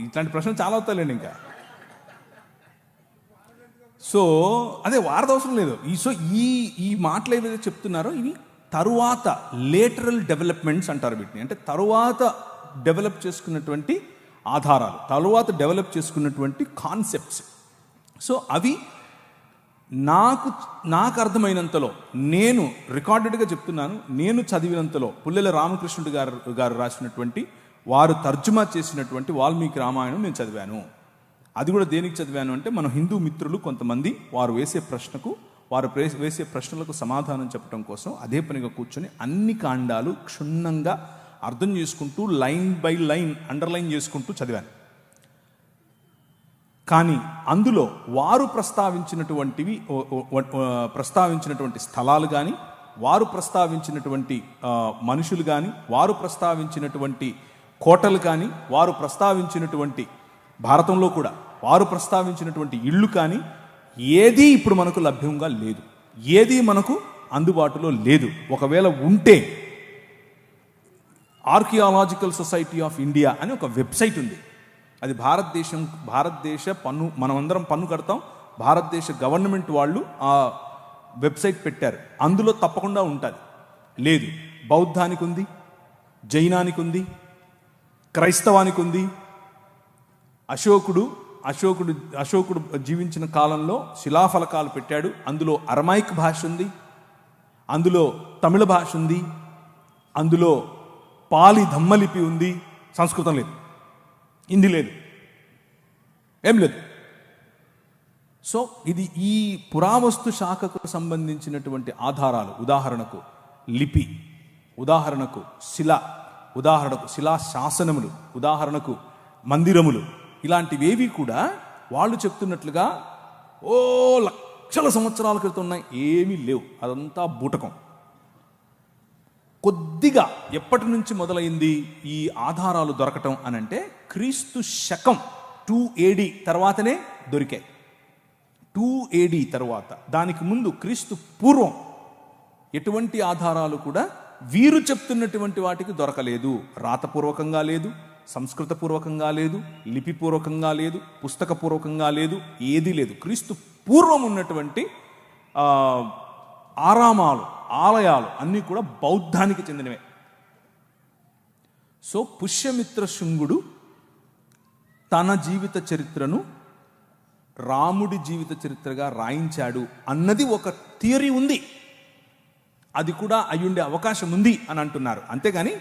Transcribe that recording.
ఇట్లాంటి ప్రశ్నలు చాలా అవుతాయండి ఇంకా. సో అదే వారద అవసరం లేదు. ఈ మాటలు ఏవైతే చెప్తున్నారో ఇవి తరువాత లేటరల్ డెవలప్మెంట్స్ అంటారు వీటిని. అంటే తరువాత డెవలప్ చేసుకున్నటువంటి ఆధారాలు, తరువాత డెవలప్ చేసుకున్నటువంటి కాన్సెప్ట్స్. సో అవి నాకు అర్థమైనంతలో, నేను రికార్డెడ్గా చెప్తున్నాను, నేను చదివినంతలో పుల్లెల రామకృష్ణుడు గారు రాసినటువంటి, వారు తర్జుమా చేసినటువంటి వాల్మీకి రామాయణం నేను చదివాను. అది కూడా దేనికి చదివాను అంటే, మన హిందూ మిత్రులు కొంతమంది వారు వేసే ప్రశ్నలకు సమాధానం చెప్పడం కోసం అదే పనిగా కూర్చొని అన్ని కాండాలు క్షుణ్ణంగా అర్థం చేసుకుంటూ లైన్ బై లైన్ అండర్లైన్ చేసుకుంటూ చదివాను. కానీ అందులో వారు ప్రస్తావించినటువంటి స్థలాలు కానీ, వారు ప్రస్తావించినటువంటి మనుషులు కానీ, వారు ప్రస్తావించినటువంటి కోటలు కానీ, వారు ప్రస్తావించినటువంటి భారతంలో కూడా వారు ప్రస్తావించినటువంటి ఇళ్ళు కానీ ఏదీ ఇప్పుడు మనకు లభ్యంగా లేదు, ఏదీ మనకు అందుబాటులో లేదు. ఒకవేళ ఉంటే ఆర్కియాలజికల్ సొసైటీ ఆఫ్ ఇండియా అని ఒక వెబ్సైట్ ఉంది. అది భారతదేశ పన్ను, మనమందరం పన్ను కడతాం, భారతదేశ గవర్నమెంట్ వాళ్ళు ఆ వెబ్సైట్ పెట్టారు. అందులో తప్పకుండా ఉంటుంది. లేదు, బౌద్ధానికి ఉంది, జైనానికి ఉంది, క్రైస్తవానికి ఉంది. అశోకుడు జీవించిన కాలంలో శిలాఫలకాలు పెట్టాడు. అందులో అరమైక్ భాష ఉంది, అందులో తమిళ భాష ఉంది, అందులో పాలి ధమ్మలిపి ఉంది. సంస్కృతం లేదు, హిందీ లేదు, ఏం లేదు. సో ఇది ఈ పురావస్తు శాఖకు సంబంధించినటువంటి ఆధారాలు, ఉదాహరణకు లిపి, ఉదాహరణకు ఉదాహరణకు శిలా శాసనములు, ఉదాహరణకు మందిరములు, ఇలాంటివేవి కూడా వాళ్ళు చెప్తున్నట్లుగా లక్షల సంవత్సరాల క్రితం ఉన్నాయి, ఏమీ లేవు. అదంతా బూటకం. కొద్దిగా ఎప్పటి నుంచి మొదలైంది ఈ ఆధారాలు దొరకటం అని అంటే, క్రీస్తు శకం 2 AD తర్వాతనే దొరికాయి. 2 AD తర్వాత, దానికి ముందు క్రీస్తు పూర్వం ఎటువంటి ఆధారాలు కూడా వీరు చెప్తున్నటువంటి వాటికి దొరకలేదు. రాతపూర్వకంగా లేదు, సంస్కృతపూర్వకంగా లేదు, లిపిపూర్వకంగా లేదు, పుస్తకపూర్వకంగా లేదు, ఏదీ లేదు. క్రీస్తు పూర్వం ఉన్నటువంటి ఆలయాలు అన్నీ కూడా బౌద్ధానికి చెందినవే. సో పుష్యమిత్ర శుంగుడు తన జీవిత చరిత్రను రాముడి జీవిత చరిత్రగా రాయించాడు అన్నది ఒక థియరీ ఉంది. అది కూడా అయ్యుండే అవకాశం ఉంది అని అంటున్నారు. అంతేగాని